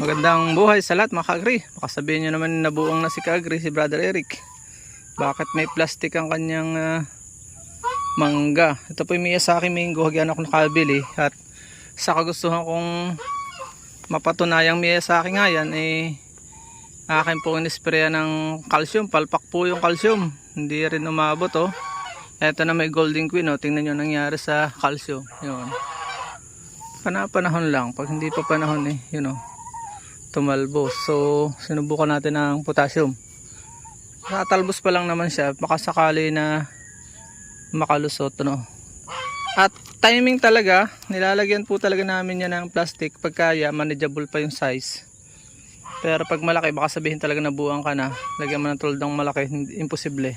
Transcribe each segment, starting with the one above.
Magandang buhay sa lahat mga ka-agri. Baka sabihin nyo naman nabuong na si ka-agri, si Brother Eric. Bakit may plastic ang kanyang mangga? Ito po yung Miyazaki mango. Hagyan ako nakabili. At sa kagustuhan kong mapatunayang Miyazaki nga yan, akin po inispreya ng calcium. Palpak po yung calcium. Hindi rin umabot oh. Ito na may golden queen oh. Tingnan nyo nangyari sa calcium. Yun. Panahon lang. Pag hindi pa panahon yun oh, tumalbos. So sinubukan natin ng potassium. Nakatalbos pa lang naman siya. Baka sakali na makalusot no. At timing talaga, nilalagyan po talaga namin yan ng plastic. Pagkaya manageable pa yung size. Pero pag malaki, baka sabihin talaga na buwang ka na. Lagyan mo ng tuldang malaki, imposible.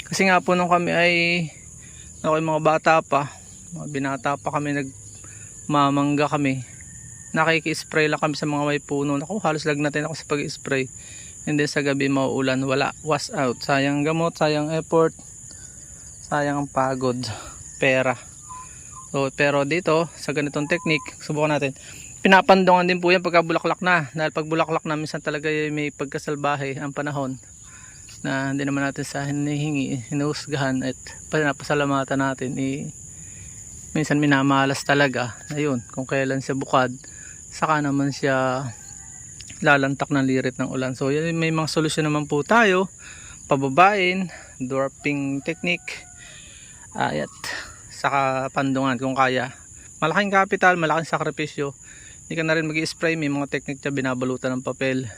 Kasi nga po nung kami ay mga bata pa, mga binata pa kami, nagmamangga kami, nakiki-spray lang kami sa mga may puno. Naku, halos lagnatin ako sa pag-spray. Hindi sa gabi mauulan, wala, wash out. Sayang gamot, sayang effort, sayang ang pagod, pera. So, pero dito sa ganitong technique, subukan natin. Pinapandungan din po yan pagka bulaklak na. Dahil pag bulaklak na, minsan talaga may pagkasalbahe ang panahon na hindi naman natin sa hinihingi, hinuhusgahan at pinapasalamatan natin. Minsan minamalas talaga. Ayun, kung kailan siya bukad, saka naman siya lalantak ng lirit ng ulan. So yun, may mga solusyon naman po tayo. Pababain, dwarfing technique, at saka pandungan kung kaya. Malaking kapital, malaking sakripisyo. Hindi ka na rin mag-i-spray. May mga technique na binabalutan ng papel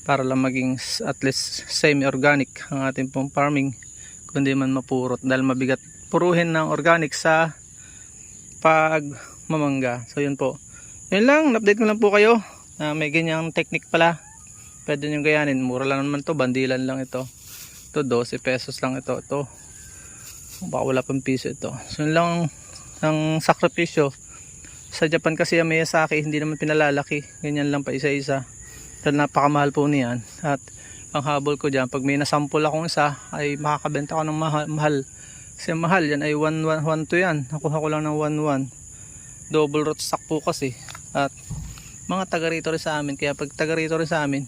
para lang maging at least semi-organic ang ating pong farming, kundi man mapurot dahil mabigat puruhin ng organic sa pagmamangga. So yun po, yun lang, update ko lang po kayo na may ganyang technique pala, pwede nyo gayanin. Mura lang naman to, bandilan lang ito. Ito 12 pesos lang ito. Baka wala pang piso ito. So yun lang ang sakripisyo. Sa Japan kasi ang Miyazaki hindi naman pinalalaki, ganyan lang pa isa-isa. Dahil napakamahal po niyan. At ang habol ko dyan, pag may nasample akong isa ay makakabenta ko ng mahal. Kasi mahal yan ay 1-2 yan. Nakuha ko lang ng 1-1. Double rootstock po kasi. At mga taga rito rin sa amin. Kaya pag taga rito rin sa amin,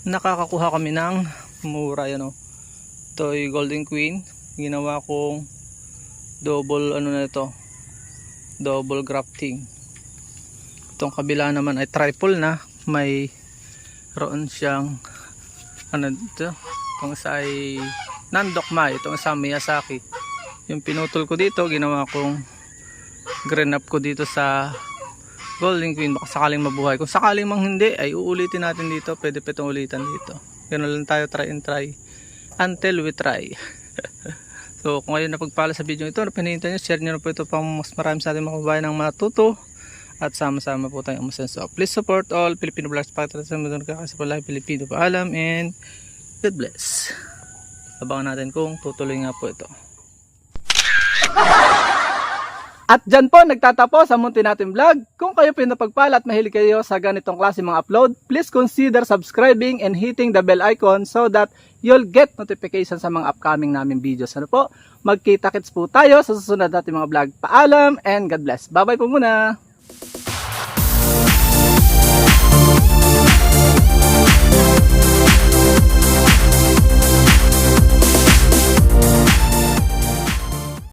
nakakakuha kami ng mura yan o. Ito ay golden queen. Ginawa kong double double grafting. Itong kabila naman ay triple na. May roon siyang itong isa ay nandokma, itong isa Miyazaki. Yung pinutol ko dito, ginawa kong green up ko dito sa golden queen, baka sakaling mabuhay. Kung sakaling mang hindi, ay uulitin natin dito. Pwede pa itong ulitan dito. Ganun lang tayo, try and try until we try. So kung ngayon napagpala sa video ito, pinahintay nyo, share nyo na po ito pang mas marami sa ating mga kababayan ng matuto. At sama-sama po tayong umasenso. Please support all Filipino vlogs. Pakita sa mga kasi po live Filipino. Paalam and God bless. Abangan natin kung tutuloy nga po ito. At dyan po nagtatapos ang munti natin vlog. Kung kayo pinapagpala at mahilig kayo sa ganitong klase mga upload, please consider subscribing and hitting the bell icon so that you'll get notification sa mga upcoming namin videos. Ano po? Magkita-kits po tayo sa susunod natin mga vlog. Paalam and God bless. Bye-bye po muna.